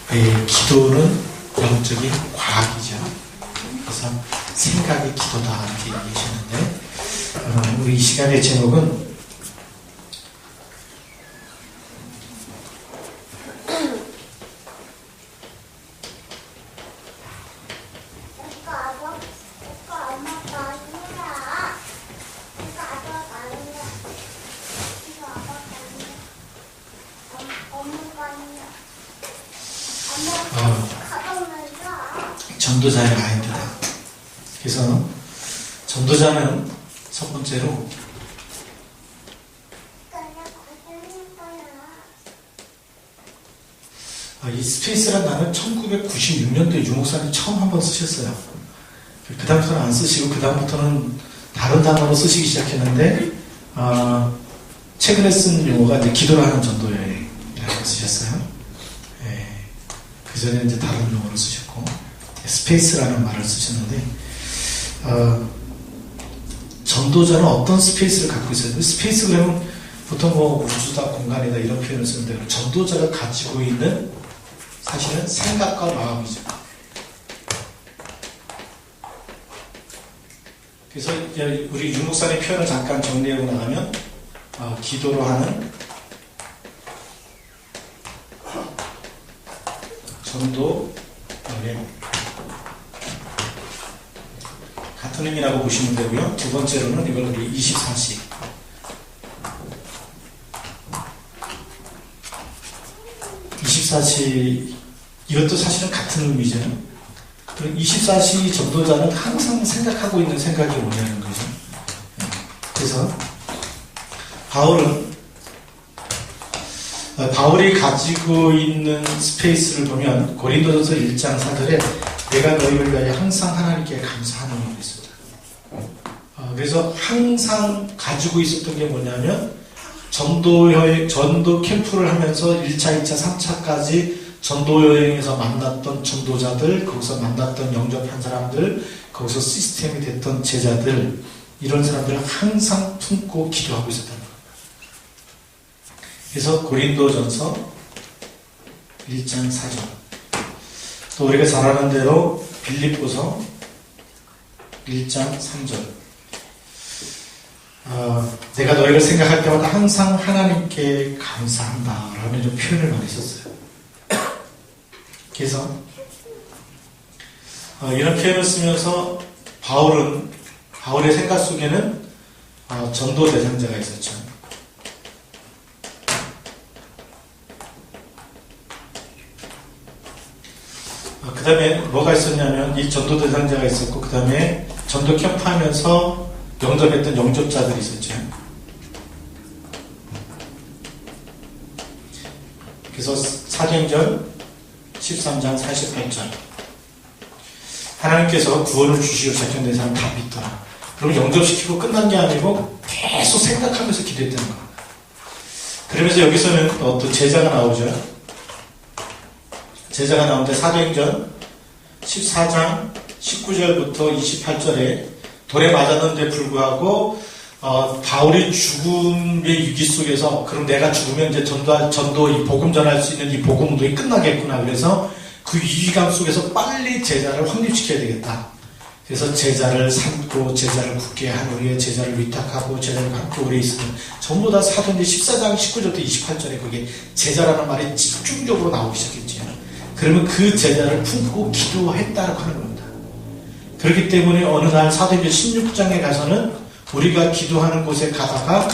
기도는 영적인 과학이죠. 그래서 생각의 기도다 이렇게 얘기하시는데 우리 이 시간의 제목은 전도자의 마인드다. 그래서 전도자는 첫 번째로 이 스페이스란 단어는 1996년도에 유목사님 처음 한번 쓰셨어요. 그 다음부터는 안 쓰시고 그 다음부터는 다른 단어로 쓰시기 시작했는데 최근에 쓴 용어가 이제 기도를 하는 전도여행이라고 쓰셨어요. 그 전에 이제 다른 용어로 쓰셨고 스페이스라는 말을 쓰셨는데 전도자는 어떤 스페이스를 갖고 있어요? 스페이스 그러면 보통 뭐 우주다 공간이다 이런 표현을 쓰는데 전도자가 가지고 있는 사실은 생각과 마음이죠. 그래서 우리 유목사님 표현을 잠깐 정리하고 나가면 기도로 하는 전도 여행 같은 의미라고 보시면 되고요. 두 번째로는 이걸 우리 24시 이것도 사실은 같은 의미죠. 그럼 24시 전도자는 항상 생각하고 있는 생각이 뭐냐는 거죠. 그래서 바울이 가지고 있는 스페이스를 보면 고린도전서 1장 4절에 내가 너희를 위하여 항상 하나님께 감사하노니 있습니다. 그래서 항상 가지고 있었던 게 뭐냐면 전도 캠프를 하면서 1차, 2차, 3차까지 전도 여행에서 만났던 전도자들, 거기서 만났던 영접한 사람들, 거기서 시스템이 됐던 제자들, 이런 사람들을 항상 품고 기도하고 있었다는 거예요. 그래서 고린도전서 1장 4절, 또 우리가 잘 아는 대로 빌립보서 1장 3절, 내가 너희를 생각할 때마다 항상 하나님께 감사한다 라는 좀 표현을 많이 썼어요. 그래서 이런 표현을 쓰면서 바울의 생각 속에는 전도 대상자가 있었죠. 그 다음에 뭐가 있었냐면 이 전도 대상자가 있었고 그 다음에 전도 캠프 하면서 영접했던 영접자들이 있었죠. 그래서 사도행전 13장 48절 하나님께서 구원을 주시고 작정된 사람 다 믿더라. 그럼 영접시키고 끝난 게 아니고 계속 생각하면서 기도했다는 거예요. 그러면서 여기서는 또 제자가 나오죠. 제자가 나오는데 사도행전 14장 19절부터 28절에 돌에 맞았는데 불구하고 바울이 죽음의 위기 속에서 그럼 내가 죽으면 이제 전도 이 복음 전할 수 있는 이 복음 운동이 끝나겠구나. 그래서 그 위기감 속에서 빨리 제자를 확립시켜야 되겠다. 그래서 제자를 삼고 제자를 굳게 하기 위해 제자를 위탁하고 제자를 함께 오래 있으면 전부 다 사도행전 14장 19절부터 28절에 그게 제자라는 말이 집중적으로 나오기 시작했죠. 그러면 그 제자를 품고 기도했다고 하는 겁니다. 그렇기 때문에 어느 날 사도행전 16장에 가서는 우리가 기도하는 곳에 가다가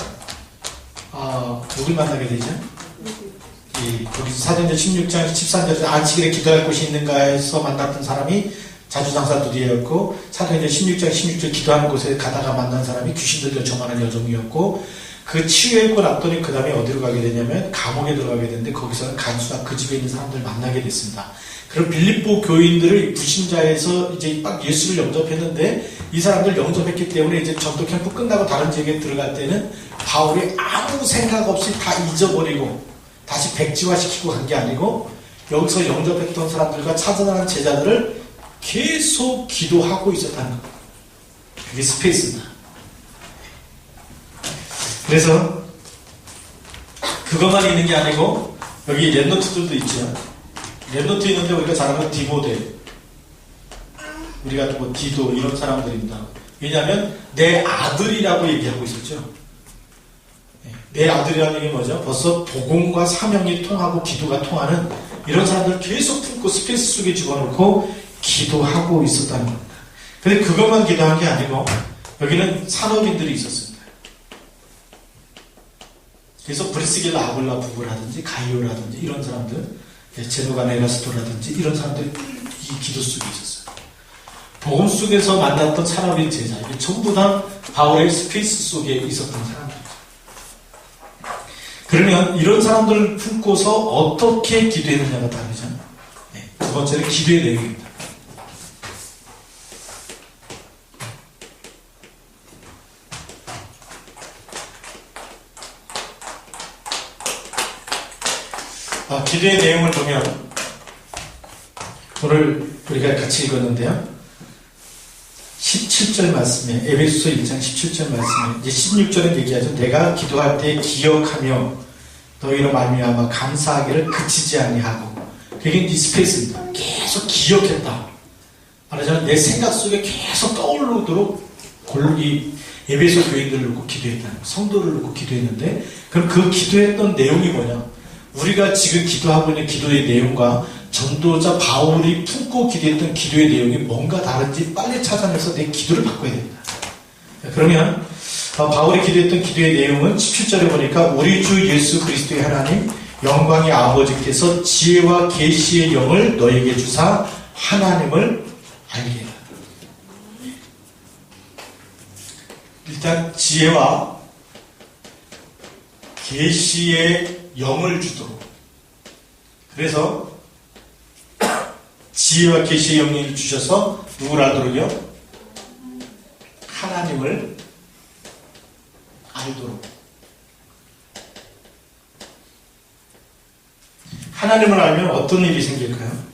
누굴 만나게 되죠? 거기 사도행전 16장 13절에 안식일에 기도할 곳이 있는가 해서 만났던 사람이 자주장사 두디였고 사도행전 16장 16절 기도하는 곳에 가다가 만난 사람이 귀신 들려 정하는 여종이었고 그 치유했고 났더니 그 다음에 어디로 가게 되냐면 감옥에 들어가게 되는데 거기서는 간수나 그 집에 있는 사람들 만나게 됐습니다. 그럼 빌립보 교인들을 불신자에서 이제 막 예수를 영접했는데 이 사람들 영접했기 때문에 이제 전도 캠프 끝나고 다른 지역에 들어갈 때는 바울이 아무 생각 없이 다 잊어버리고 다시 백지화시키고 간 게 아니고 여기서 영접했던 사람들과 찾아나는 제자들을 계속 기도하고 있었다는 것. 그게 스페이스다. 그래서 그것만 있는 게 아니고 여기 랩노트들도 있죠. 랩노트 있는데 우리가 잘 아는 디모데, 우리가 뭐 디도 이런 사람들입니다. 왜냐하면 내 아들이라고 얘기하고 있었죠. 내 아들이라는 얘기 뭐죠? 벌써 복음과 사명이 통하고 기도가 통하는 이런 사람들을 계속 품고 스페이스 속에 집어넣고 기도하고 있었다는 겁니다. 근데 그것만 기도한 게 아니고 여기는 산업인들이 있었습니다. 그래서 브리스길라 아굴라 부부라든지 가이오라든지 이런 사람들, 제노가 네가스토라든지 이런 사람들이 이 기도 속에 있었어요. 복음 속에서 만났던 산업인 제자, 이게 전부 다 바울의 스페이스 속에 있었던 사람들이죠. 그러면 이런 사람들을 품고서 어떻게 기도했느냐가 다르죠. 두 번째는 기도의 내용입니다. 기도의 내용을 보면 오늘 우리가 같이 읽었는데요. 17절 말씀에, 에베소서 1장 17절 말씀에 이제 16절은 얘기하죠. 내가 기도할 때 기억하며 너희로 말미암아 감사하기를 그치지 아니하고, 그게 이 스페이스입니다. 계속 기억했다. 말하자면 내 생각 속에 계속 떠오르도록 이 에베소 교인들을 놓고 기도했다는, 성도를 놓고 기도했는데, 그럼 그 기도했던 내용이 뭐냐? 우리가 지금 기도하고 있는 기도의 내용과 전도자 바울이 품고 기도했던 기도의 내용이 뭔가 다른지 빨리 찾아내서 내 기도를 바꿔야 됩니다. 그러면 바울이 기도했던 기도의 내용은 17절에 보니까 우리 주 예수 그리스도의 하나님 영광의 아버지께서 지혜와 계시의 영을 너에게 주사 하나님을 알게 해라. 일단 지혜와 계시의 영을 주도록, 그래서 지혜와 계시의 영을 주셔서 누구를 알도록요? 하나님을 알도록. 하나님을 알면 어떤 일이 생길까요?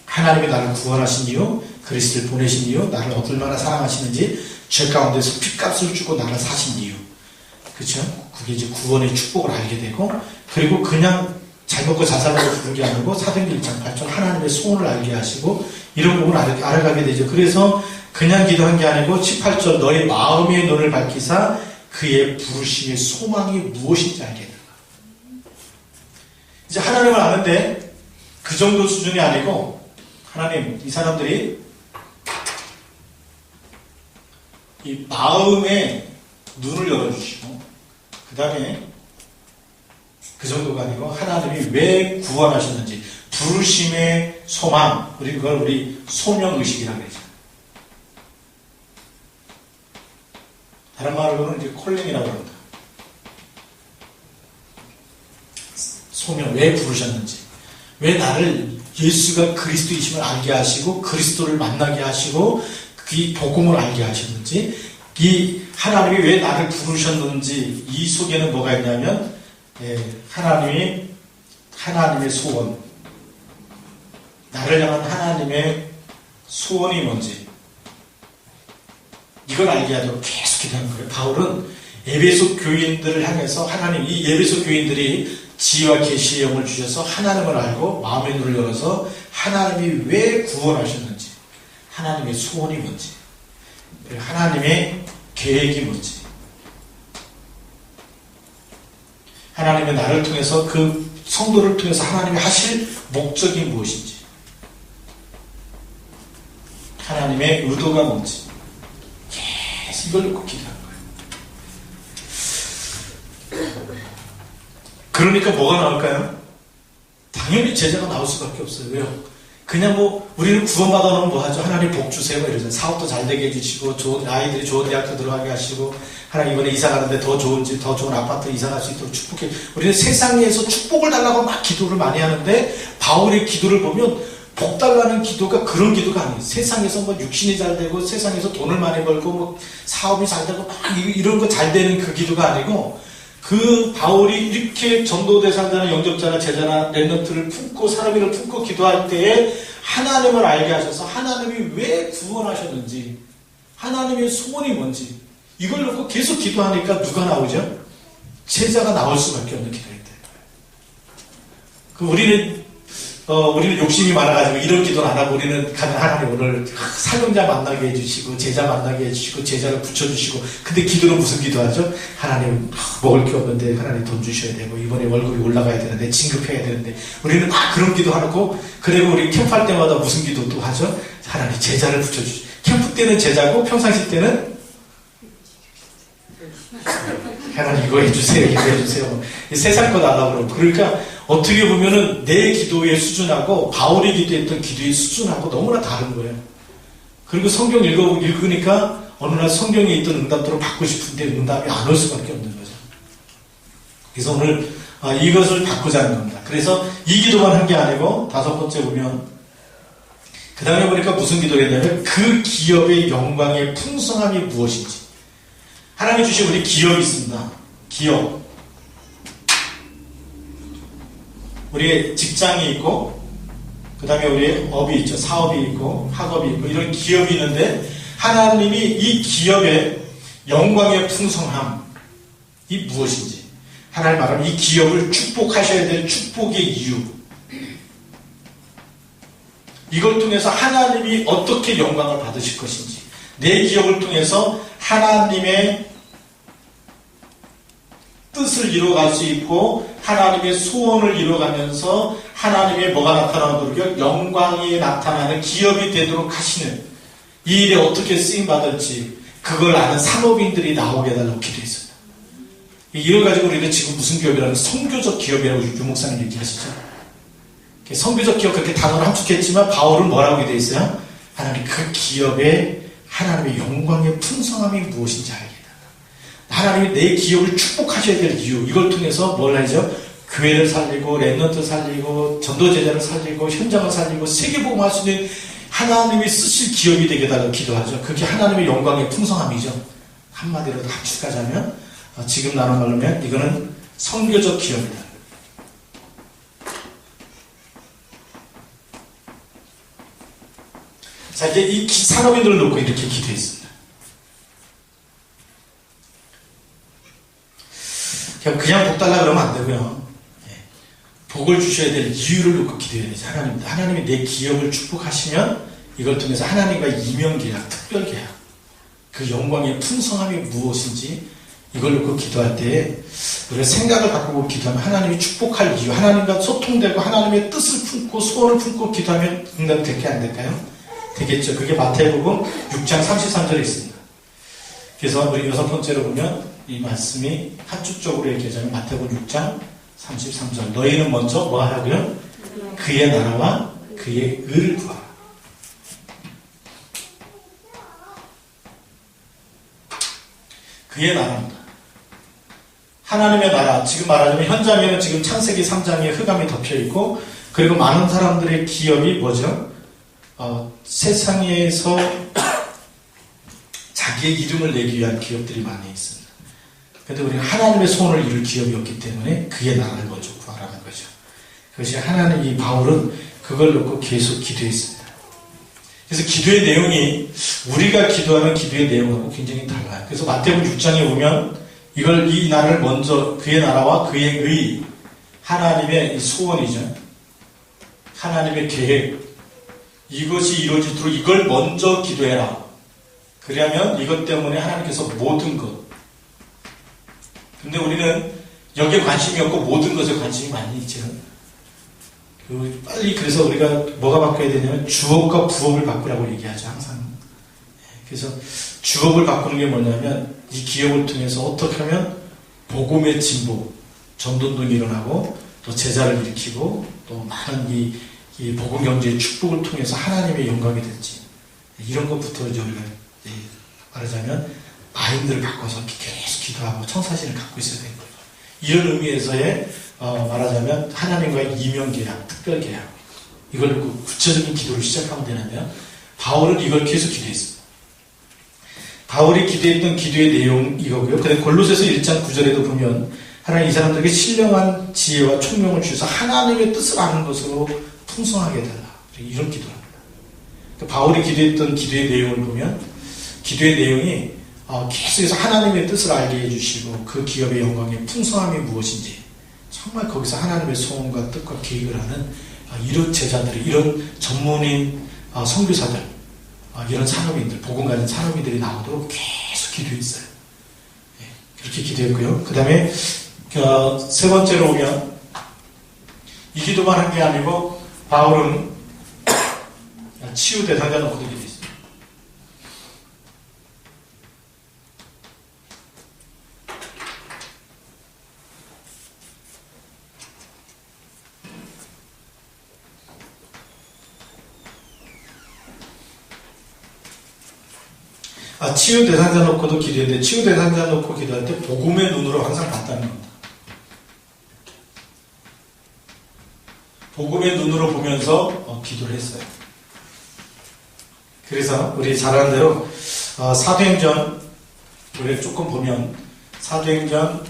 하나님이 나를 구원하신 이유, 그리스도를 보내신 이유, 나를 얼마나 사랑하시는지, 죄 가운데서 핏값을 주고 나를 사신 이유, 그렇죠? 그게 이제 구원의 축복을 알게 되고, 그리고 그냥 잘 먹고 잘 살라고 부른 게 아니고 사도행전 1장 8절 하나님의 소원을 알게 하시고 이런 부분을 알아가게 되죠. 그래서 그냥 기도한 게 아니고 18절 너의 마음의 눈을 밝히사 그의 부르심의 소망이 무엇인지 알게 된다. 이제 하나님을 아는데 그 정도 수준이 아니고, 하나님, 이 사람들이 이 마음의 눈을 열어주시고, 그 다음에 그 정도가 아니고 하나님이 왜 구원하셨는지, 부르심의 소망, 우리 소명의식이라고 그러죠. 다른 말로는 이제 콜링이라고 합니다. 소명, 왜 부르셨는지, 왜 나를 예수가 그리스도이심을 알게 하시고 그리스도를 만나게 하시고 그 복음을 알게 하셨는지, 이 하나님이 왜 나를 부르셨는지, 이 속에는 뭐가 있냐면 하나님의 소원, 나를 향한 하나님의 소원이 뭔지 이걸 알게 하도록 계속 기도하는 거예요. 바울은 에베소 교인들을 향해서 하나님, 이 에베소 교인들이 지혜와 계시의 영을 주셔서 하나님을 알고 마음의 눈을 열어서 하나님이 왜 구원하셨는지, 하나님의 소원이 뭔지, 하나님의 계획이 뭔지, 하나님의 나를 통해서 그 성도를 통해서 하나님이 하실 목적이 무엇인지, 하나님의 의도가 뭔지 계속 이걸 놓고 기도하는 거예요. 그러니까 뭐가 나올까요? 당연히 제자가 나올 수밖에 없어요. 왜요? 그냥 우리는 구원받아 놓으면 뭐 하죠? 하나님 복 주세요 이러잖아요. 사업도 잘 되게 해주시고, 아이들이 좋은 대학도 들어가게 하시고, 하나님 이번에 이사 가는데 더 좋은 집, 더 좋은 아파트 이사 갈 수 있도록 축복해. 우리는 세상에서 축복을 달라고 막 기도를 많이 하는데, 바울의 기도를 보면 복 달라는 기도가 그런 기도가 아니에요. 세상에서 육신이 잘 되고, 세상에서 돈을 많이 벌고, 사업이 잘 되고, 막 이런 거 잘 되는 그 기도가 아니고, 그 바울이 이렇게 전도대상자나 영접자나 제자나 랩런트를 품고 사람을 품고 기도할 때에 하나님을 알게 하셔서 하나님이 왜 구원하셨는지, 하나님의 소원이 뭔지 이걸 놓고 계속 기도하니까 누가 나오죠? 제자가 나올 수밖에 없는 기도였다. 우리는 우리는 욕심이 많아가지고 이런 기도는 안 하고 우리는 하나님 오늘 사명자 만나게 해주시고 제자 만나게 해주시고 제자를 붙여주시고 근데 기도는 무슨 기도하죠? 하나님 먹을 게 없는데 하나님 돈 주셔야 되고 이번에 월급이 올라가야 되는데 진급해야 되는데 우리는 막 그런 기도하고 그리고 우리 캠프할 때마다 무슨 기도 또 하죠? 하나님 제자를 붙여주시고 캠프 때는 제자고 평상시 때는 하나님 이거 해주세요 이거 해주세요 세상 거 달라고 그러고 그러니까 어떻게 보면은 내 기도의 수준하고 바울이 기도했던 기도의 수준하고 너무나 다른 거예요. 그리고 성경 읽으니까 어느 날 성경에 있던 응답들을 받고 싶은데 응답이 안 올 수밖에 없는 거죠. 그래서 오늘 이것을 바꾸자는 겁니다. 그래서 이 기도만 한 게 아니고 다섯 번째 보면 그 다음에 보니까 무슨 기도를 했냐면 그 기업의 영광의 풍성함이 무엇인지 하나님이 주신 우리 기업이 있습니다. 기업 우리의 직장이 있고 그 다음에 우리의 업이 있죠. 사업이 있고 학업이 있고 이런 기업이 있는데 하나님이 이 기업의 영광의 풍성함이 무엇인지 하나님 말하면 이 기업을 축복하셔야 될 축복의 이유 이걸 통해서 하나님이 어떻게 영광을 받으실 것인지 내 기업을 통해서 하나님의 뜻을 이루어갈 수 있고 하나님의 소원을 이루어가면서 하나님의 뭐가 나타나도록 영광이 나타나는 기업이 되도록 하시는 이 일에 어떻게 쓰임받을지 그걸 아는 산업인들이 나오게 해달라고 기도했습니다. 이걸 가지고 우리는 지금 무슨 기업이라는 성교적 기업이라고 유 목사님 얘기하시죠. 성교적 기업 그렇게 단어를 함축했지만 바울은 뭐라고 되어 있어요? 하나님 그 기업에 하나님의 영광의 풍성함이 무엇인지 알게 해달라. 하나님이 내 기업을 축복하셔야 될 이유 이걸 통해서 뭘 하죠? 교회를 살리고 랩런트 살리고 전도제자를 살리고 현장을 살리고 세계복음할 수 있는 하나님이 쓰실 기업이 되게 해달라고 기도하죠. 그게 하나님의 영광의 풍성함이죠. 한마디로 함축하자면 지금 나눈 말로면 이거는 선교적 기업이다. 자 이제 이 산업인들을 놓고 이렇게 기도했습니다. 그냥 복 달라 그러면 안 되고요. 복을 주셔야 될 이유를 놓고 기도해야 되죠. 하나님이 내 기업을 축복하시면 이걸 통해서 하나님과 이면계약, 특별계약 그 영광의 풍성함이 무엇인지 이걸 놓고 기도할 때 우리가 생각을 바꾸고 기도하면 하나님이 축복할 이유 하나님과 소통되고 하나님의 뜻을 품고 소원을 품고 기도하면 응답이 될게 안 될까요? 되겠죠. 그게 마태복음 6장 33절에 있습니다. 그래서 우리 여섯 번째로 보면 이 말씀이 한축적으로 얘기하자면 마태복음 6장 33절 너희는 먼저 뭐 하라고요? 그의 나라와 그의 의를 구하라. 그의 나라입니다. 하나님의 나라 지금 말하자면 현장에는 지금 창세기 3장에 흑암이 덮여있고 그리고 많은 사람들의 기업이 뭐죠? 세상에서 자기의 이름을 내기 위한 기업들이 많이 있습니다. 그런데 우리는 하나님의 소원을 이룰 기업이었기 때문에 그의 나라를 먼저 구하라는 거죠. 그것이 하나님 이 바울은 그걸 놓고 계속 기도했습니다. 그래서 기도의 내용이 우리가 기도하는 기도의 내용하고 굉장히 달라요. 그래서 마태복음 6장에 보면 이 나라를 먼저 그의 나라와 그의 의 하나님의 소원이죠. 하나님의 계획 이것이 이루어지도록 이걸 먼저 기도해라. 그러면 이것 때문에 하나님께서 모든 것 근데 우리는 여기에 관심이 없고 모든 것에 관심이 많이 있죠. 빨리 그래서 우리가 뭐가 바뀌어야 되냐면 주업과 부업을 바꾸라고 얘기하죠. 항상. 그래서 주업을 바꾸는 게 뭐냐면 이 기업을 통해서 어떻게 하면 복음의 진보 전도운동이 일어나고 또 제자를 일으키고 또 많은 이 복음 경제의 축복을 통해서 하나님의 영광이 될지 이런 것부터 이제 우리가 말하자면 마인드를 바꿔서 계속 기도하고 청사진을 갖고 있어야 되는 거예요. 이런 의미에서의 말하자면 하나님과의 이면계약, 특별계약 이걸 놓고 구체적인 기도를 시작하면 되는데요. 바울은 이걸 계속 기도했습니다. 바울이 기도했던 기도의 내용 이거고요. 근데 골로새서 1장 9절에도 보면 하나님 이 사람들에게 신령한 지혜와 총명을 주셔서 하나님의 뜻을 아는 것으로 풍성하게 해달라. 이런 기도를 합니다. 그러니까 바울이 기도했던 기도의 내용을 보면 기도의 내용이 계속해서 하나님의 뜻을 알게 해주시고 그 기업의 영광의 풍성함이 무엇인지 정말 거기서 하나님의 소원과 뜻과 계획을 하는 이런 제자들이, 이런 전문인 선교사들, 이런 산업인들, 복음 가진 산업인들이 나오도록 계속 기도했어요. 그렇게 기도했고요. 그 다음에 세 번째로 오면 이 기도만 한 게 아니고 바울은 치유 대상자 놓고도 기도했어요. 치유 대상자 놓고도 기도했는데, 치유 대상자 놓고 기도할 때 복음의 눈으로 항상 봤다는 겁니다. 복음의 눈으로 보면서 기도를 했어요. 그래서 우리 잘 아는 대로 사도행전 우리 조금 보면 사도행전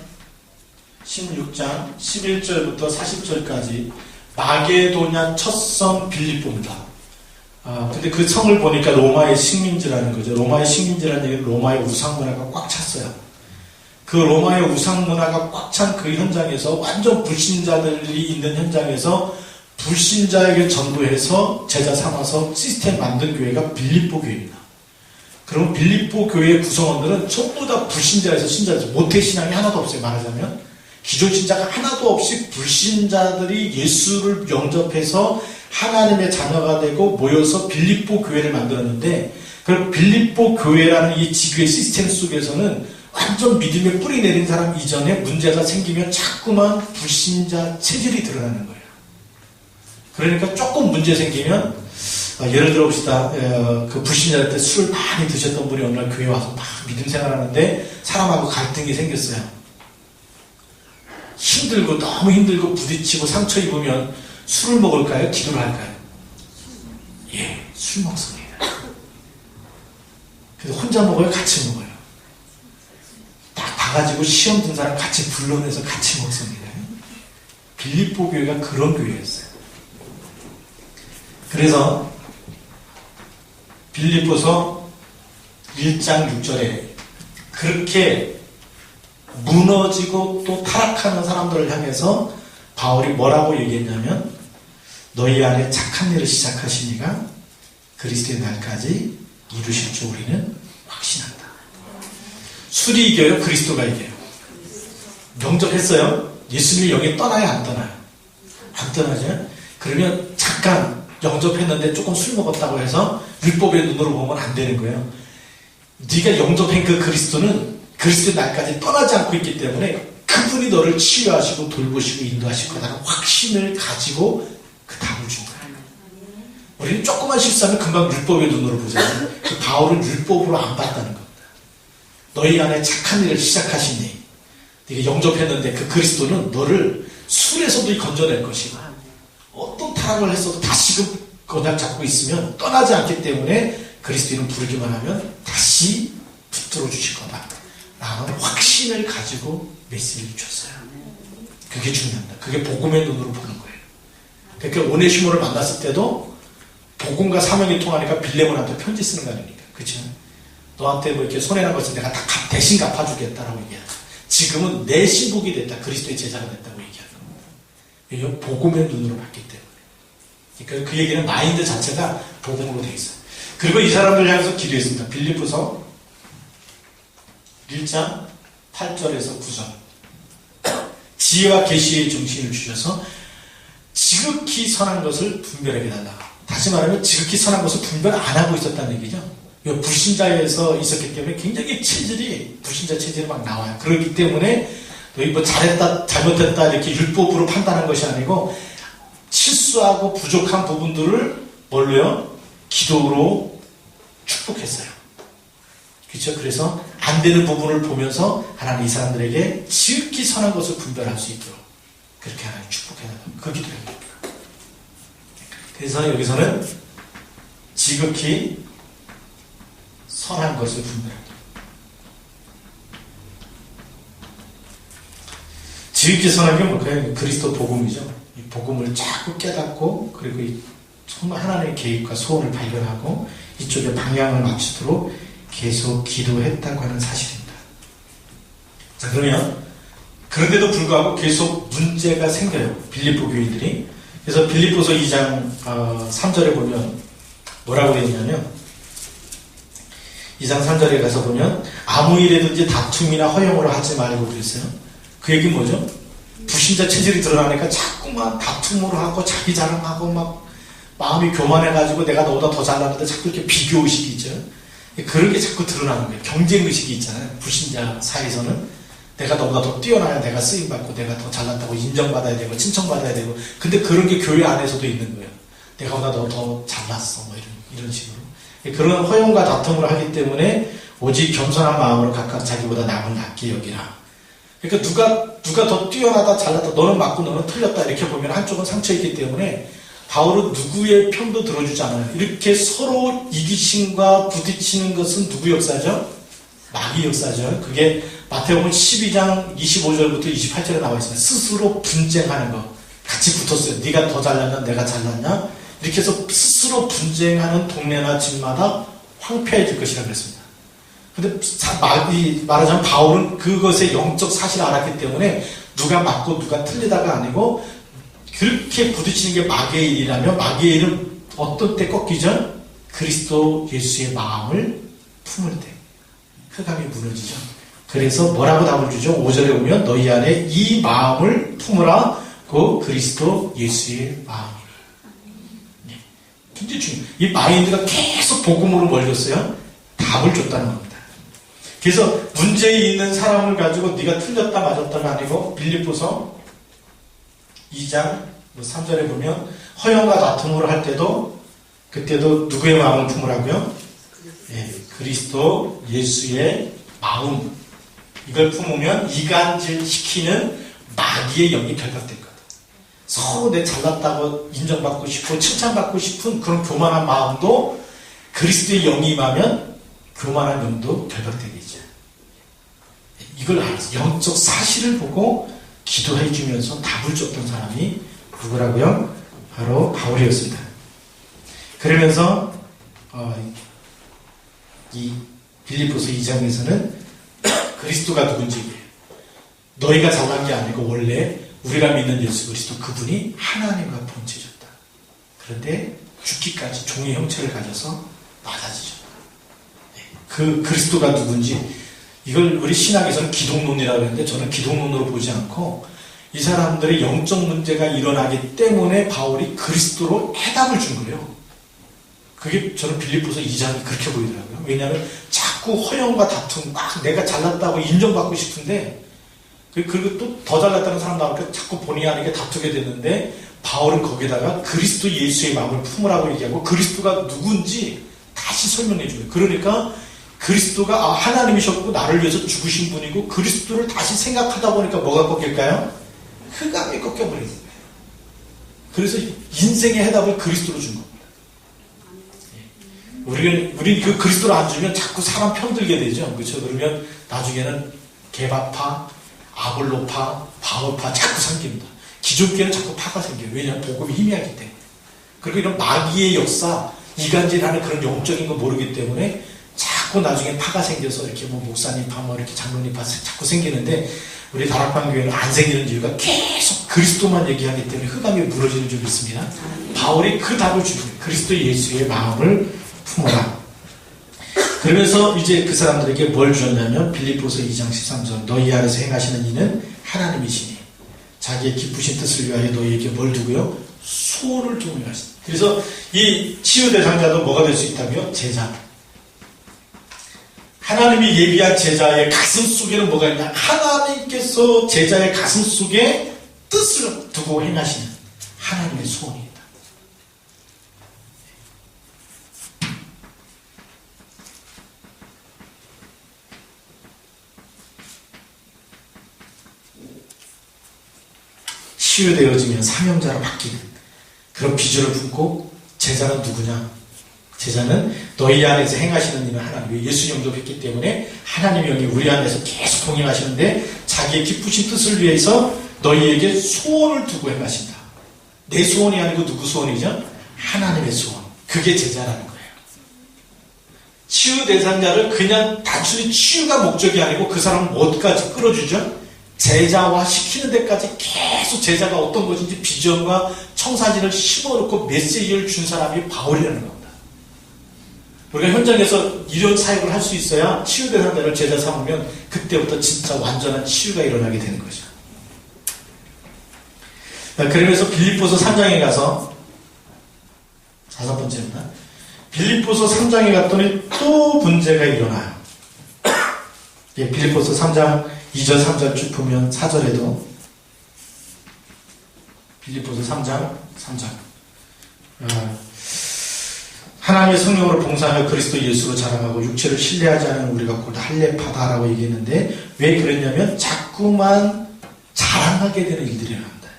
16장 11절부터 40절까지 마게도냐 첫 성 빌립보입니다. 근데 그 성을 보니까 로마의 식민지라는 거죠. 로마의 식민지라는 얘기는 로마의 우상문화가 꽉 찼어요. 그 로마의 우상문화가 꽉 찬 그 현장에서, 완전 불신자들이 있는 현장에서 불신자에게 전도해서 제자 삼아서 시스템 만든 교회가 빌립보 교회입니다. 그럼 빌립보 교회의 구성원들은 전부 다 불신자에서 신자죠. 모태신앙이 하나도 없어요. 말하자면 기존 신자가 하나도 없이 불신자들이 예수를 영접해서 하나님의 자녀가 되고 모여서 빌립보 교회를 만들었는데, 그 빌립보 교회라는 이 지교의 시스템 속에서는 완전 믿음에 뿌리 내린 사람 이전에 문제가 생기면 자꾸만 불신자 체질이 드러나는 거예요. 그러니까 조금 문제 생기면, 예를 들어 봅시다. 그 불신자 때 술을 많이 드셨던 분이 어느 날 교회 와서 막 믿음 생활하는데 사람하고 갈등이 생겼어요. 힘들고, 너무 힘들고 부딪히고 상처 입으면 술을 먹을까요? 기도를 할까요? 술 먹습니다. 그래서 혼자 먹어요? 같이 먹어요? 딱 봐가지고 시험 든 사람 같이 불러내서 같이 먹습니다. 빌립보 교회가 그런 교회였어요. 그래서 빌립보서 1장 6절에 그렇게 무너지고 또 타락하는 사람들을 향해서 바울이 뭐라고 얘기했냐면, 너희 안에 착한 일을 시작하시니가 그리스도의 날까지 이루실 줄 우리는 확신한다. 술이 이겨요? 그리스도가 이겨요? 영접했어요? 예수님이 여기 떠나요? 안 떠나요? 안 떠나죠? 그러면 잠깐 영접했는데 조금 술 먹었다고 해서 율법의 눈으로 보면 안 되는 거예요. 네가 영접한 그 그리스도는 그리스도의 날까지 떠나지 않고 있기 때문에 그분이 너를 치유하시고 돌보시고 인도하실 거다라는 확신을 가지고 그 답을 준 거예요. 우리는 조그만 실수하면 금방 율법의 눈으로 보잖아요. 그 바울은 율법으로 안 봤다는 겁니다. 너희 안에 착한 일을 시작하시니, 네가 영접했는데 그 그리스도는 너를 술에서도 건져낼 것이고, 어떤 타락을 했어도 다시금 언약 잡고 있으면 떠나지 않기 때문에 그리스도 이름 부르기만 하면 다시 붙들어 주실 거다 라는 확신을 가지고 메시지를 줬어요. 그게 중요합니다. 그게 복음의 눈으로 보는 거예요. 그러니까 오네시모를 만났을 때도 복음과 사명이 통하니까 빌레몬한테 편지 쓰는 거 아닙니까? 그렇죠? 너한테 뭐 이렇게 손해난 것을 내가 다 대신 갚아주겠다라고 얘기하죠. 지금은 내 신복이 됐다. 그리스도의 제자가 됐다고 얘기하는 겁니다. 왜냐하면 복음의 눈으로 봤기 때문에. 그러니까 그 얘기는 마인드 자체가 복음으로 되어 있어요. 그리고 이 사람들 향해서 기도했습니다. 빌립보서 1장 8절에서 9절. 지혜와 계시의 정신을 주셔서 지극히 선한 것을 분별하게 달라. 다시 말하면 지극히 선한 것을 분별 안 하고 있었다는 얘기죠. 불신자에서 있었기 때문에 굉장히 체질이, 불신자 체질이 막 나와요. 그렇기 때문에 너희 뭐 잘했다 잘못했다 이렇게 율법으로 판단한 것이 아니고 실수하고 부족한 부분들을 뭘로요? 기도로 축복했어요. 그렇죠? 그래서 안 되는 부분을 보면서 하나님 이 사람들에게 지극히 선한 것을 분별할 수 있도록 그렇게 하나님 축복해달라고 그 기도입니다. 그래서 여기서는 지극히 선한 것을 분별합니다. 지극히 선한 게 뭘까요? 그리스도 복음이죠. 이 복음을 자꾸 깨닫고 그리고 이 정말 하나님의 계획과 소원을 발견하고 이쪽에 방향을 맞추도록 계속 기도했다고 하는 사실입니다. 자, 그러면 그런데도 불구하고 계속 문제가 생겨요. 빌립보 교인들이. 그래서 빌립보서 2장 3절에 보면 뭐라고 했냐면 2장 3절에 가서 보면 아무 일에든지 다툼이나 허용으로 하지 말고 그랬어요. 그 얘기는 뭐죠? 불신자 체질이 드러나니까 자꾸만 다툼으로 하고 자기 자랑하고 막 마음이 교만해가지고 내가 너보다 더 잘났는데 자꾸 이렇게 비교의식이 있죠. 그런 게 자꾸 드러나는 거예요. 경쟁의식이 있잖아요. 불신자 사이에서는 내가 너보다 더 뛰어나야 내가 쓰임받고 내가 더 잘났다고 인정받아야 되고 칭찬받아야 되고, 근데 그런 게 교회 안에서도 있는 거예요. 내가 보다 너 더 잘났어 뭐 이런 식으로. 그런 허용과 다툼을 하기 때문에 오직 겸손한 마음으로 각각 자기보다 남을 낮게 여기라. 그러니까 누가 더 뛰어나다 잘났다 너는 맞고 너는 틀렸다 이렇게 보면 한쪽은 상처있기 때문에 바울은 누구의 편도 들어주지 않아요. 이렇게 서로 이기심과 부딪히는 것은 누구 역사죠? 마귀 역사죠. 그게 마태복음 12장 25절부터 28절에 나와 있습니다. 스스로 분쟁하는 거. 같이 붙었어요. 네가 더 잘났냐 내가 잘났냐 이렇게 해서 스스로 분쟁하는 동네나 집마다 황폐해질 것이라고 그랬습니다. 근데 말하자면 바울은 그것의 영적 사실을 알았기 때문에 누가 맞고 누가 틀리다가 아니고 그렇게 부딪히는 게 마귀의 일이라면 마귀의 일은 어떤 때 꺾이죠? 그리스도 예수의 마음을 품을 때 흑암이 무너지죠. 그래서 뭐라고 답을 주죠? 5절에 보면 너희 안에 이 마음을 품으라 그 그리스도 예수의 마음이라. 네. 굉장히 중요해요. 이 마인드가 계속 복음으로 몰렸어요. 답을 줬다는 겁니다. 그래서 문제 있는 사람을 가지고 네가 틀렸다 맞았다가 아니고 빌립보서 2장 3절에 보면 허용과 다툼을 할 때도 그때도 누구의 마음을 품으라고요? 예, 그리스도 예수의 마음. 이걸 품으면 이간질 시키는 마귀의 영이 결박될 거다. 서로 내 잘났다고 인정받고 싶고 칭찬받고 싶은 그런 교만한 마음도 그리스도의 영이 임하면 교만한 영도 결박되겠죠. 이걸 알아서 영적 사실을 보고 기도해 주면서 답을 줬던 사람이 누구라고요? 바로 바울이었습니다. 그러면서 이 빌립보서 2장에서는 그리스도가 누군지 너희가 잘난 게 아니고 원래 우리가 믿는 예수 그리스도 그분이 하나님과 본체셨다. 그런데 죽기까지 종의 형체를 가져서 맞아지셨다. 그 그리스도가 누군지 이걸 우리 신학에서는 기독론이라고 하는데 저는 기독론으로 보지 않고 이 사람들의 영적 문제가 일어나기 때문에 바울이 그리스도로 해답을 준 거예요. 그게 저는 빌립보서 2장이 그렇게 보이더라고요. 왜냐하면 자꾸 허영과 다툼, 막 내가 잘났다고 인정받고 싶은데 그리고 또 더 잘났다는 사람 나오니까 자꾸 본의 아니게 다투게 되는데 바울은 거기다가 그리스도 예수의 마음을 품으라고 얘기하고 그리스도가 누군지 다시 설명해 줘요. 그러니까 그리스도가 하나님이셨고 나를 위해서 죽으신 분이고 그리스도를 다시 생각하다 보니까 뭐가 꺾일까요? 흑암이 꺾여버리는 거예요. 그래서 인생의 해답을 그리스도로 준 겁니다. 우리 그 그리스도를 안 주면 자꾸 사람 편들게 되죠. 그렇죠? 그러면 나중에는 개바파, 아볼로파, 바울파 자꾸 생깁니다. 기존교회는 자꾸 파가 생겨요. 왜냐하면 복음이 희미하기 때문에. 그리고 이런 마귀의 역사, 이간질하는 그런 영적인 거 모르기 때문에 자꾸 나중에 파가 생겨서 이렇게 뭐 목사님 파, 뭐 이렇게 장로님 파 자꾸 생기는데 우리 다락방 교회는 안 생기는 이유가 계속 그리스도만 얘기하기 때문에 흑암이 무너지는 줄이 있습니다. 바울이 그 답을 주는 거예요. 그리스도 예수의 마음을 품어라. 그러면서 이제 그 사람들에게 뭘 주었냐면 빌립보서 2장 13절 너희 아래서 행하시는 이는 하나님이시니 자기의 기쁘신 뜻을 위하여 너희에게 뭘 두고요? 소원을 두고 하시니. 그래서 이 치유 대상자도 뭐가 될 수 있다고요? 제자. 하나님이 예비한 제자의 가슴 속에는 뭐가 있냐? 하나님께서 제자의 가슴 속에 뜻을 두고 행하시는 하나님의 소원이 있다. 치유되어지면 사명자로 바뀌는 그런 비전을 품고 제자는 누구냐? 제자는 너희 안에서 행하시는 일은 하나님, 예수 영접했기 때문에 하나님의 영이 우리 안에서 계속 동행하시는데 자기의 기쁘신 뜻을 위해서 너희에게 소원을 두고 행하신다. 내 소원이 아니고 누구 소원이죠? 하나님의 소원. 그게 제자라는 거예요. 치유 대상자를 그냥 단순히 치유가 목적이 아니고 그 사람을 뭐까지 끌어주죠? 제자화 시키는 데까지 계속 제자가 어떤 것인지 비전과 청사진을 심어놓고 메시지를 준 사람이 바울이라는 겁니다. 우리가 현장에서 이런 사역을 할 수 있어야 치유된 한 대를 제자 삼으면 그때부터 진짜 완전한 치유가 일어나게 되는 거죠. 그러면서 빌립보서 3장에 가서 5번째입니다. 빌립보서 3장에 갔더니 또 문제가 일어나요. 예, 빌립보서 3장 2절 3절 쭉 보면 4절에도 빌립보서 3장 3장 하나님의 성령으로 봉사하며 그리스도 예수로 자랑하고 육체를 신뢰하지 않은 우리가 곧 할례파다라고 얘기했는데 왜 그랬냐면 자꾸만 자랑하게 되는 일들이 일어납니다.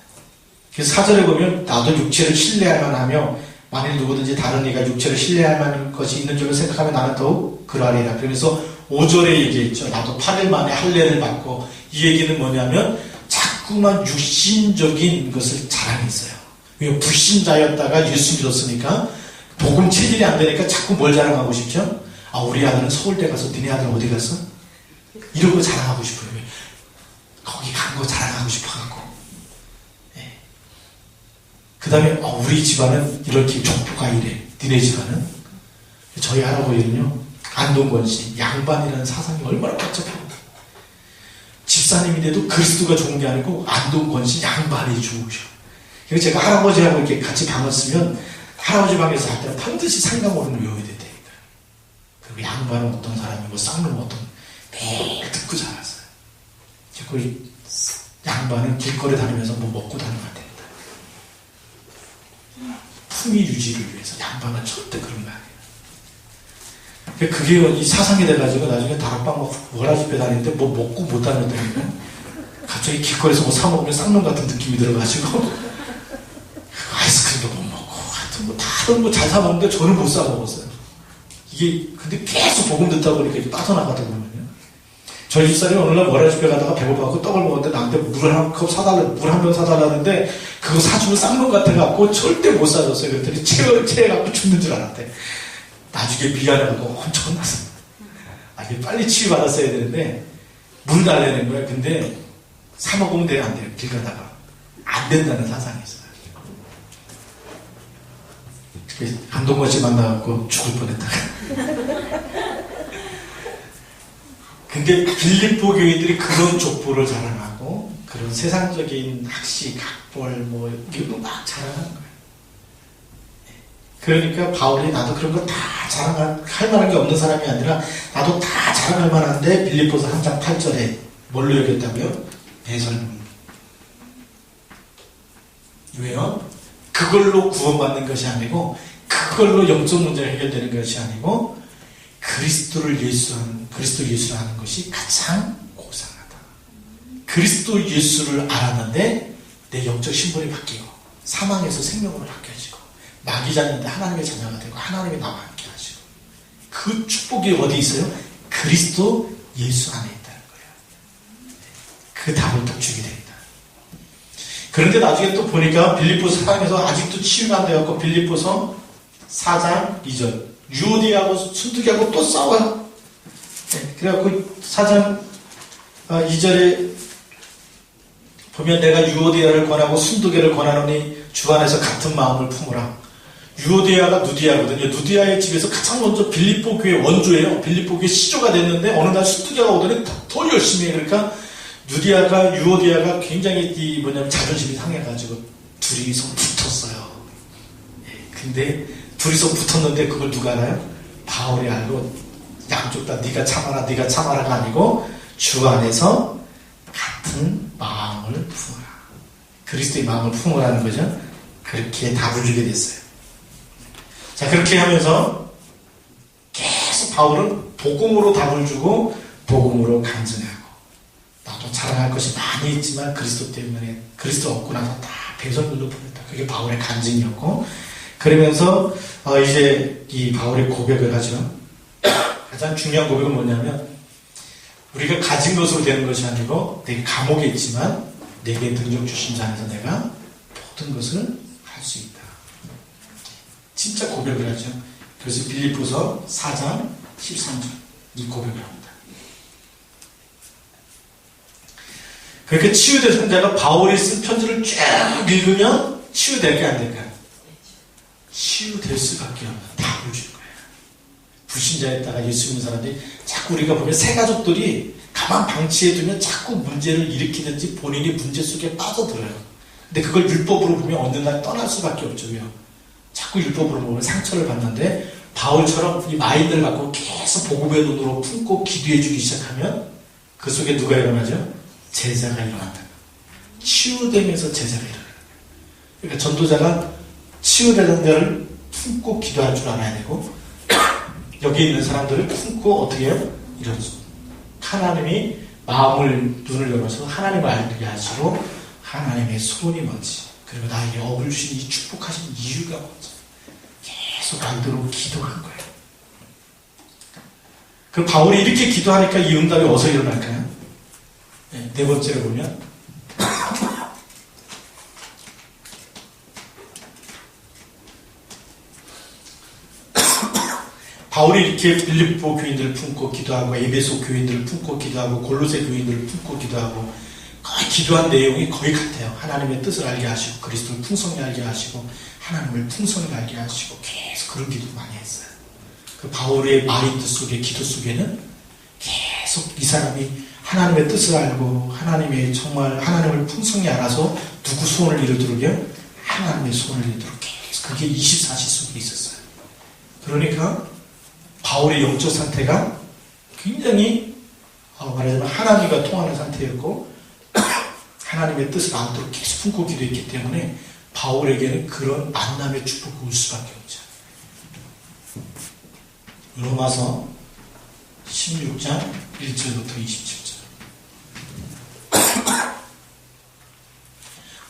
그래서 4절에 보면 나도 육체를 신뢰할 만하며 만일 누구든지 다른 이가 육체를 신뢰할 만한 것이 있는 줄을 생각하면 나는 더욱 그러하리라. 그러면서 5절에 얘기했죠. 나도 8일 만에 할례를 받고 이 얘기는 뭐냐면 자꾸만 육신적인 것을 자랑했어요. 왜 불신자였다가 예수 믿었으니까 복음 체질이 안 되니까 자꾸 뭘 자랑하고 싶죠? 아, 우리 아들은 서울대 가서 니네 아들 어디 갔어? 이런 거 자랑하고 싶어요. 왜? 거기 간 거 자랑하고 싶어갖고. 네. 그 다음에 우리 집안은 이렇게 족보가 이래. 니네 집안은? 저희 할아버지는요. 안동권 씨 양반이라는 사상이 얼마나 복잡합니다. 집사님인데도 그리스도가 좋은 게 아니고 안동권 씨 양반이 좋으셔. 그래서 제가 할아버지하고 이렇게 같이 방을 쓰면 할아버지 방에서 할 때는 반드시 상담원을 외워야 된다니까. 그리고 양반은 어떤 사람이고 쌍놈은 어떤 매일 듣고 자랐어요. 그 양반은 길거리 다니면서 뭐 먹고 다니면 안 됩니다. 품위 유지를 위해서 양반은 절대 그런 거 아니에요. 그게 이 사상이 돼가지고 나중에 다락방 월화집회 다니는데 뭐 먹고 못 다녔다니까. 갑자기 길거리에서 뭐 사먹으면 쌍놈 같은 느낌이 들어가지고 아이스크림도 못 먹고 하여튼 뭐 다른 거 잘 사먹는데 저는 못 사먹었어요. 이게 근데 계속 복음 듣다 보니까 이제 빠져나가다 보면요. 저희 집사람이 어느 날 월화집회 가다가 배고파갖고 떡을 먹었는데 나한테 물 한 컵 사달라, 물 한 병 사달라는데 그거 사주면 쌍놈 같아갖고 절대 못 사줬어요. 그랬더니 체해갖고 죽는 줄 알았대. 나중에 미안해갖고 엄청 혼났어. 이게 빨리 치유받았어야 되는데 물 달래는 거야. 근데 사 먹으면 돼요, 안 돼요? 길 가다가 안 된다는 사상이 있어요. 안동권 씨 만나갖고 죽을 뻔했다가. 근데 빌립보 교인들이 그런 족보를 자랑하고 그런 세상적인 학식, 학벌 뭐 이런 거 막 자랑하는 거예요. 그러니까 바울이 나도 그런 거 다 자랑할 만한 게 없는 사람이 아니라 나도 다 자랑할 만한데 빌립보서 3장 8절에 뭘로 여겼다고요? 배설물. 왜요? 그걸로 구원받는 것이 아니고 그걸로 영적 문제가 해결되는 것이 아니고 그리스도 예수를 아는 것이 가장 고상하다. 그리스도 예수를 알았는데 내 영적 신분이 바뀌고 사망에서 생명으로 바뀌어지고 마귀자인데 하나님의 자녀가 되고 하나님이 나와 함께 하시고 그 축복이 어디 있어요? 그리스도 예수 안에 있다는 거예요. 그 답을 딱 주게 됩니다. 그런데 나중에 또 보니까 빌립보서 4장에서 아직도 치유가 안 돼갖고 빌립보서 4장 2절 유오디하고 순두기하고 또 싸워요. 네, 그래갖고 4장 2절에 보면 내가 유오디아를 권하고 순두개를 권하노니 주 안에서 같은 마음을 품으라. 유오디아가 누디아거든요. 누디아의 집에서 가장 먼저 빌립보 교회 원조예요. 빌립보 교회 시조가 됐는데 어느 날 순두개가 오더니 더 열심히 해. 그러니까 누디아가 유오디아가 굉장히 자존심이 상해가지고 둘이서 붙었어요. 근데 둘이서 붙었는데 그걸 누가 알아요? 바울이 알고 양쪽 다 네가 참아라 네가 참아라가 아니고 주 안에서 같은 마음을 품어라. 그리스도의 마음을 품으라는 거죠. 그렇게 답을 주게 됐어요. 자, 그렇게 하면서 계속 바울은 복음으로 답을 주고 복음으로 간증하고 나도 자랑할 것이 많이 있지만 그리스도 때문에 그리스도 없고 나서 다 배설물로 보냈다. 그게 바울의 간증이었고 그러면서 이제 이 바울의 고백을 하죠. 가장 중요한 고백은 뭐냐면 우리가 가진 것으로 되는 것이 아니고 내게 감옥에 있지만 내게 능력 주신 자 안에서 내가 모든 것을 할 수 있다. 진짜 고백을 하죠. 그래서 빌립보서 4장 13절 이 고백을 합니다. 그러니까 치유된 상자가 바울이 쓴 편지를 쭉 읽으면 치유될 게 안 될까요? 치유될 수밖에 없는 답을 줄 거예요. 불신자였다가 예수 믿는 사람들이 자꾸 우리가 보면 새 가족들이 가만 방치해두면 자꾸 문제를 일으키든지 본인이 문제 속에 빠져들어요. 근데 그걸 율법으로 보면 어느 날 떠날 수밖에 없죠. 자꾸 율법으로 보면 상처를 받는데 바울처럼 이 마인드를 갖고 계속 복음의 눈으로 품고 기도해주기 시작하면 그 속에 누가 일어나죠? 제자가 일어난다. 치유되면서 제자가 일어나요. 그러니까 전도자가 치유된 자를 품고 기도할 줄 알아야 되고 여기 있는 사람들을 품고 어떻게 해요? 이런 하나님이 마음을 눈을 열어서 하나님을 알게 하시고 하나님의 소원이 뭔지 그리고 나에게 업을 주신 이 축복하신 이유가 뭔지 계속 말대로 기도한 거예요. 그 바울이 이렇게 기도하니까 이 응답이 어디서 일어날까요? 네 번째로 보면 바울이 이렇게 빌립보 교인들을 품고 기도하고 에베소 교인들을 품고 기도하고 골로새 교인들을 품고 기도하고 거의 기도한 내용이 거의 같아요. 하나님의 뜻을 알게 하시고 그리스도를 풍성히 알게 하시고 하나님을 풍성히 알게 하시고 계속 그런 기도 많이 했어요. 그 바울의 마인드 속에 기도 속에는 계속 이 사람이 하나님의 뜻을 알고 하나님의 정말 하나님을 풍성히 알아서 누구 소원을 이루도록요? 하나님의 소원을 이루도록 계속 그게 24시 속에 있었어요. 그러니까 바울의 영적 상태가 굉장히 말하자면 하나님과 통하는 상태였고 하나님의 뜻을 알도록 계속 품고 기도했기 때문에 바울에게는 그런 만남의 축복이 올 수밖에 없죠. 로마서 16장 1절부터 27절.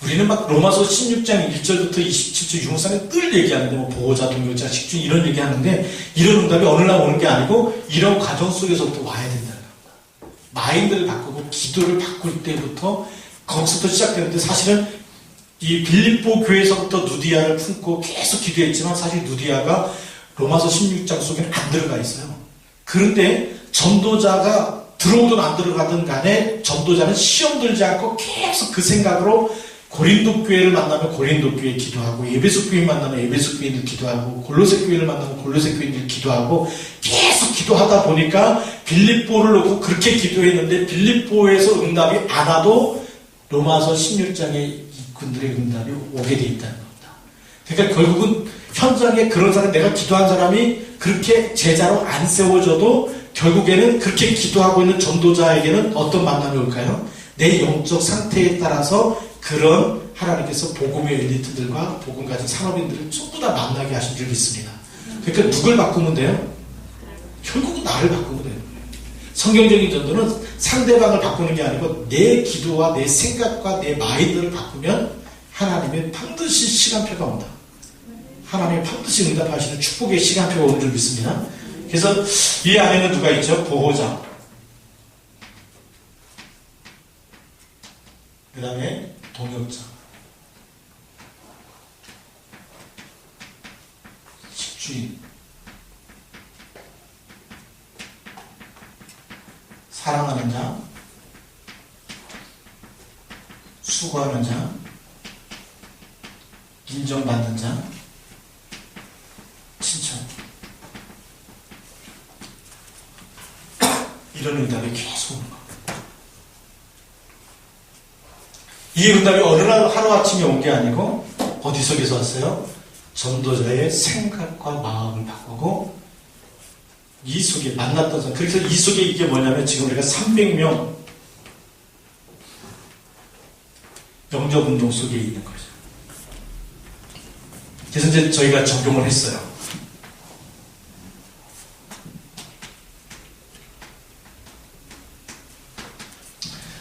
우리는 막 로마서 16장 1절부터 27절 유목사는 늘 얘기하는데 뭐 보호자, 동료자, 식준 이런 얘기하는데 이런 응답이 어느 날 오는 게 아니고 이런 과정 속에서부터 와야 된다는 겁니다. 마인드를 바꾸고 기도를 바꿀 때부터 거기서부터 시작되는데 사실은 이 빌립보 교회에서부터 누디아를 품고 계속 기도했지만 사실 누디아가 로마서 16장 속에는 안 들어가 있어요. 그런데 전도자가 들어오든 안 들어가든 간에 전도자는 시험 들지 않고 계속 그 생각으로 고린도 교회를 만나면 고린도 교회 기도하고 에베소 교회 만나면 에베소 교회들 기도하고 골로새 교회를 만나면 골로새 교회들 기도하고 계속 기도하다 보니까 빌립보를 놓고 그렇게 기도했는데 빌립보에서 응답이 안 와도 로마서 16장의 이군들의 응답이 오게 돼 있다는 겁니다. 그러니까 결국은 현장에 그런 사람 내가 기도한 사람이 그렇게 제자로 안 세워져도 결국에는 그렇게 기도하고 있는 전도자에게는 어떤 만남이 올까요? 내 영적 상태에 따라서 그런 하나님께서 복음의 엘리트들과 복음 가진 산업인들을 전부 다 만나게 하신 줄 믿습니다. 그러니까 누굴 바꾸면 돼요? 결국은 나를 바꾸면 돼요. 성경적인 전도는 상대방을 바꾸는 게 아니고 내 기도와 내 생각과 내 마인드를 바꾸면 하나님의 반드시 시간표가 온다. 하나님의 반드시 응답하시는 축복의 시간표가 오는 줄 믿습니다. 그래서 이 안에는 누가 있죠? 보호자. 그 다음에 동역자. 식주인. 사랑하는 자. 수고하는 자. 인정받는 자. 친척. 이런 응답이 계속 오는 겁니다. 이 응답이 어느 날 하루아침에 온 게 아니고 어디 속에서 왔어요? 전도자의 생각과 마음을 바꾸고 이 속에 만났던 사람. 그래서 이 속에 이게 뭐냐면 지금 우리가 300명 영접운동 속에 있는 거죠. 그래서 이제 저희가 적용을 했어요.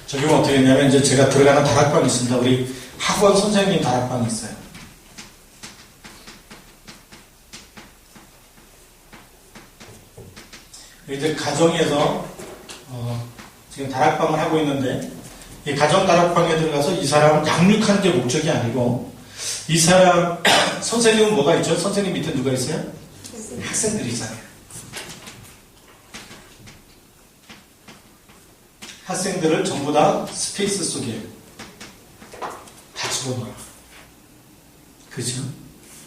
적용은 어떻게 했냐면 이제 제가 들어가는 다락방이 있습니다. 우리 학원 선생님 다락방이 있어요. 이제 가정에서 지금 다락방을 하고 있는데 이 가정 다락방에 들어가서 이 사람을 양육하는 게 목적이 아니고 이 사람 선생님은 뭐가 있죠? 선생님 밑에 누가 있어요? 학생들이 있어요. 학생들을 전부 다 스페이스 속에 다 집어넣어라. 그죠?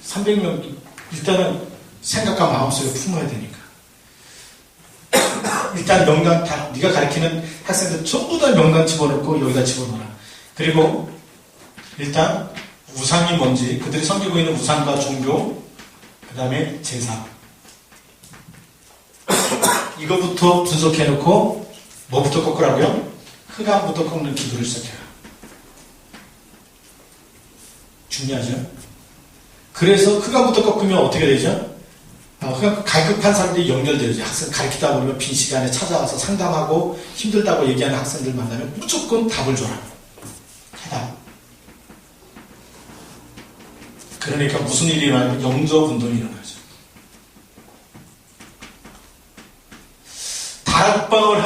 300명, 일단은 생각과 마음속에 품어야 되니까. 일단 명단 다, 네가 가르치는 학생들 전부 다 명단 집어넣고 여기다 집어넣어라. 그리고 일단 우상이 뭔지, 그들이 섬기고 있는 우상과 종교, 그 다음에 제사. 이거부터 분석해놓고 뭐부터 꺾으라고요? 흑암부터 꺾는 기도를 시작해라. 중요하죠? 그래서 흑암부터 꺾으면 어떻게 되죠? 갈급한 사람들이 연결되죠. 학생 가르치다 보면 빈 시간에 찾아와서 상담하고 힘들다고 얘기하는 학생들 만나면 무조건 답을 줘라. 해답. 그러니까 무슨 일이 일어나면 영접 운동이 일어나죠. 다락방을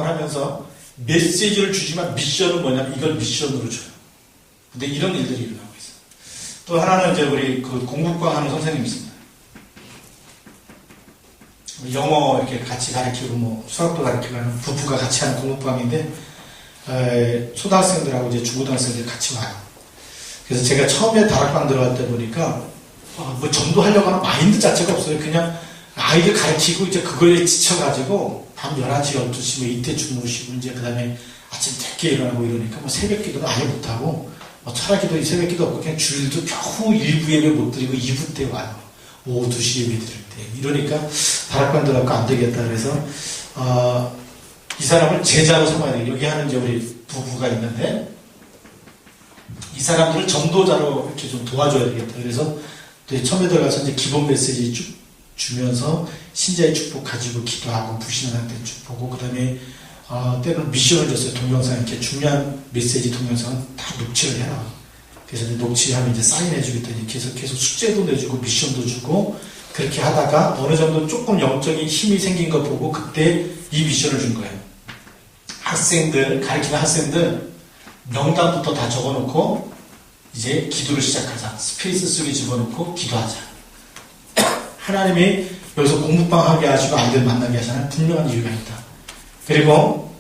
하면서 메시지를 주지만 미션은 뭐냐면 이걸 미션으로 줘요. 근데 이런 일들이 일어나고 있어요. 또 하나는 이제 우리 그 공부방 하는 선생님이 있습니다. 영어 이렇게 같이 가르치고 뭐 수학도 가르치고 하는 부부가 같이 하는 공부방인데 초등학생들하고 이제 중고등학생들 같이 와요. 그래서 제가 처음에 다락방 들어갈 때 보니까 뭐 전도하려고 하는 마인드 자체가 없어요. 그냥 아이들 가르치고 이제 그거에 지쳐가지고 밤 11시, 12시 뭐 이때 주무시고 이제 그 다음에 아침 늦게 일어나고 이러니까 뭐 새벽 기도는 아예 못하고 뭐 철학기도 새벽 기도 없고 그냥 주일도 겨우 1부 예배 못 드리고 2부 때 와요. 오후 2시 예배 드릴 때. 이러니까 다락방 들어가고 안 되겠다 그래서 이 사람을 제자로 삼아야 돼요. 여기 하는 이제 우리 부부가 있는데 이 사람들을 전도자로 이렇게 좀 도와줘야 되겠다. 그래서 처음에 들어가서 이제 기본 메시지 쭉 주면서 신자의 축복 가지고 기도하고 부신한 한테 축복하고 그 다음에 때로는 미션을 줬어요. 동영상 이렇게 중요한 메시지 동영상은 다 녹취를 해라. 그래서 이제 녹취하면 이제 사인해주겠다니 계속 숙제도 내주고 미션도 주고 그렇게 하다가 어느 정도 조금 영적인 힘이 생긴 거 보고 그때 이 미션을 준 거예요. 가르치는 학생들 명단부터 다 적어놓고 이제 기도를 시작하자. 스페이스 속에 집어넣고 기도하자. 하나님이 여기서 공부방 하게 하시고 아이들 만나게 하시는 분명한 이유가 있다. 그리고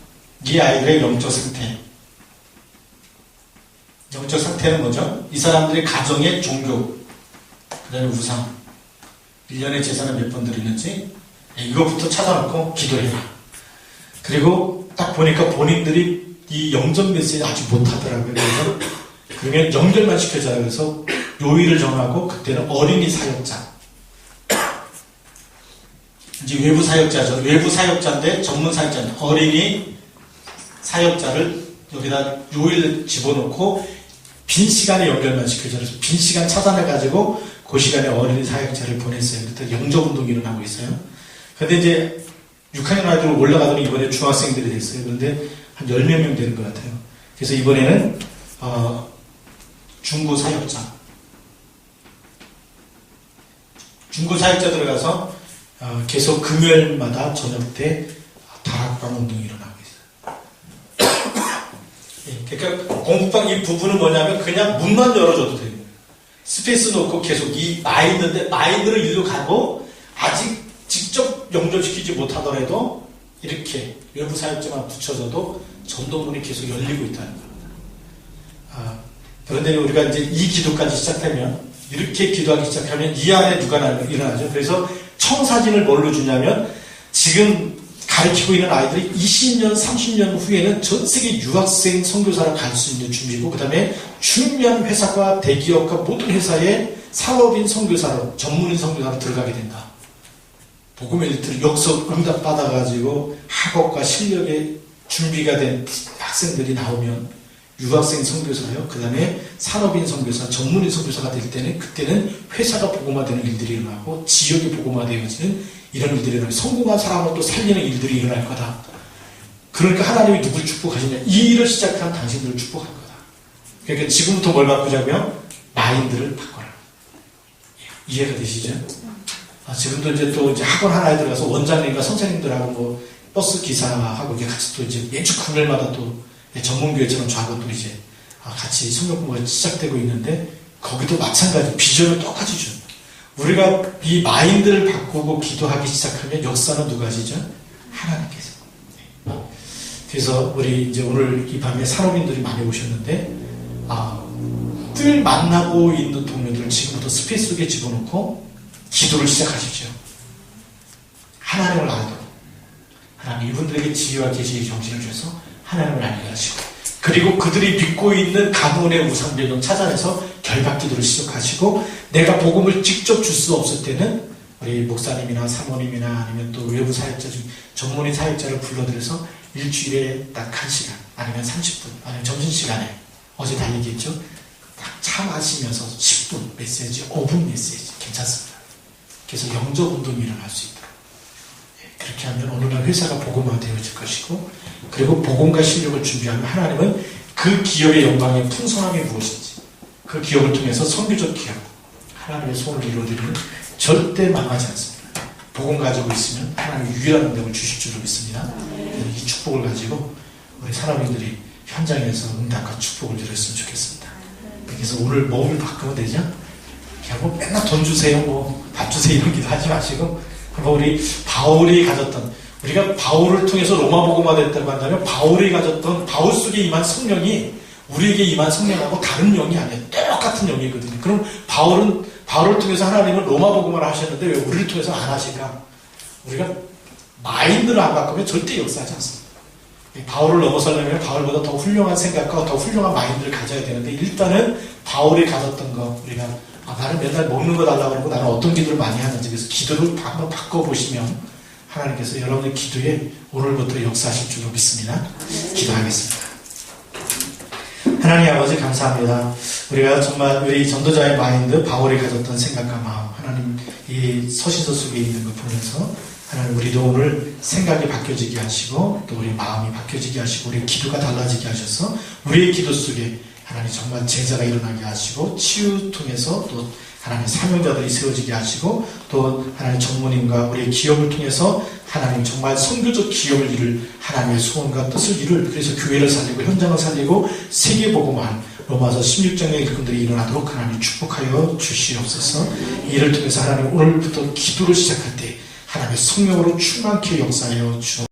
이 아이들의 영적 상태. 영적 상태는 뭐죠? 이 사람들의 가정의 종교, 그 다음에 우상, 1년에 제사는 몇 번 드리는지 이것부터 찾아놓고 기도해라. 그리고 딱 보니까 본인들이 이 영적 메시지 아직 못하더라고요. 그래서 그러면 연결만 시켜줘요. 그래서 요일을 정하고 그때는 어린이 사역자. 이제 외부 사역자죠. 외부 사역자인데 전문 사역자인데 어린이 사역자를 여기다 요일 집어넣고 빈 시간에 연결만 시켜줘요. 그래서 빈 시간 찾아내가지고 그 시간에 어린이 사역자를 보냈어요. 그때 영적 운동이 일어나고 있어요. 근데 이제 6학년 아이들 올라가더니 이번에 중학생들이 됐어요. 그런데 한 10몇 명 되는 것 같아요. 그래서 이번에는 중고 사역자 들어가서 계속 금요일마다 저녁 때 다락방 운동이 일어나고 있어요. 그러니까 공부방 이 부분은 뭐냐면 그냥 문만 열어줘도 돼요. 스페이스 놓고 계속 이 마인드를 일로 가고 아직 직접 연결시키지 못하더라도 이렇게 외부 사역자만 붙여줘도 전도문이 계속 열리고 있다는 겁니다. 그런데 우리가 이제 이 기도까지 시작하면 이렇게 기도하기 시작하면 이 안에 누가 일어나죠. 그래서 청사진을 뭘로 주냐면 지금 가르치고 있는 아이들이 20년, 30년 후에는 전 세계 유학생 선교사로 갈 수 있는 준비고 그 다음에 중요한 회사과 대기업과 모든 회사에 상업인 선교사로 전문인 선교사로 들어가게 된다. 복음 엘리트를 여기서 응답 받아가지고 학업과 실력에 준비가 된 학생들이 나오면 유학생 선교사요. 그 다음에 산업인 선교사, 전문인 선교사가 될 때는 그때는 회사가 복음화되는 일들이 일어나고 지역이 복음화되어지는 이런 일들이 일어나고 성공한 사람을 또 살리는 일들이 일어날 거다. 그러니까 하나님이 누굴 축복하시냐? 이 일을 시작한 당신들을 축복할 거다. 그러니까 지금부터 뭘 바꾸자고요? 마인드를 바꿔라. 이해가 되시죠? 지금도 이제 또 이제 학원 하나에 들어가서 원장님과 선생님들하고 뭐 버스 기사하고 이제 같이 또 이제 매주 금요일마다 또 전문교회처럼 좌고 또 이제 같이 성경 공부가 시작되고 있는데 거기도 마찬가지 비전을 똑같이 줍니다. 우리가 이 마인드를 바꾸고 기도하기 시작하면 역사는 누가 하시죠? 하나님께서. 그래서 우리 이제 오늘 이 밤에 산업인들이 많이 오셨는데, 늘 만나고 있는 동료들 지금부터 스페이스 속에 집어넣고 기도를 시작하십시오. 하나님을 알도록. 하나님 이분들에게 지혜와 계시의 정신을 주셔서 하나님을 알게 하시고, 그리고 그들이 믿고 있는 가문의 우상배경 찾아내서 결박기도를 시작하시고, 내가 복음을 직접 줄 수 없을 때는 우리 목사님이나 사모님이나 아니면 또 외부 사역자 중 전문의 사역자를 불러들여서 일주일에 딱 1시간 아니면 30분 아니면 점심시간에 어제 다 얘기했죠. 딱 차 마시면서 10분 메시지, 5분 메시지 괜찮습니다. 그래서 영적 운동이 일어날 수 있도록, 그렇게 하면 어느 날 회사가 복음화 되어질 것이고, 그리고 복음과 실력을 준비하면 하나님은 그 기업의 영광의 풍성함이 무엇인지, 그 기업을 통해서 선교적 기업, 하나님의 소원을 이루어드리는 절대 망하지 않습니다. 복음 가지고 있으면 하나님이 유일한 응답을 주실 줄로 믿습니다. 이 축복을 가지고 우리 사람들이 현장에서 응답과 축복을 누렸으면 좋겠습니다. 그래서 오늘 몸을 바꾸면 되죠? 그냥 뭐 맨날 돈 주세요, 뭐 밥 주세요 이런 기도 하지 마시고, 우리 바울이 가졌던, 우리가 바울을 통해서 로마 복음화 됐다고 한다면 바울이 가졌던, 바울 속에 임한 성령이 우리에게 임한 성령하고 다른 영이 아니에요. 똑같은 영이거든요. 그럼 바울을 통해서 하나님은 로마 복음화를 하셨는데 왜 우리를 통해서 안 하실까? 우리가 마인드를 안 바꾸면 절대 역사하지 않습니다. 바울을 넘어서려면 바울보다 더 훌륭한 생각과 더 훌륭한 마인드를 가져야 되는데, 일단은 바울이 가졌던 거, 우리가 나는 맨날 먹는 거 달라고 그러고 나는 어떤 기도를 많이 하는지, 그래서 기도를 한번 바꿔보시면 하나님께서 여러분의 기도에 오늘부터 역사하실 줄로 믿습니다. 기도하겠습니다. 하나님 아버지 감사합니다. 우리가 정말 우리 전도자의 마인드, 바울이 가졌던 생각과 마음, 하나님 이 서신서 속에 있는 걸 보면서 하나님 우리도 오늘 생각이 바뀌어지게 하시고, 또 우리 마음이 바뀌어지게 하시고, 우리 기도가 달라지게 하셔서 우리의 기도 속에 하나님 정말 제자가 일어나게 하시고, 치유 통해서 또 하나님 사명자들이 세워지게 하시고, 또 하나님 전무님과 우리의 기업을 통해서 하나님 정말 선교적 기업을 이룰 하나님의 소원과 뜻을 이룰, 그래서 교회를 살리고 현장을 살리고 세계복음화 로마서 16장의 일꾼들이 일어나도록 하나님 축복하여 주시옵소서. 이를 통해서 하나님 오늘부터 기도를 시작할 때 하나님의 성령으로 충만케 역사하여 주옵소서.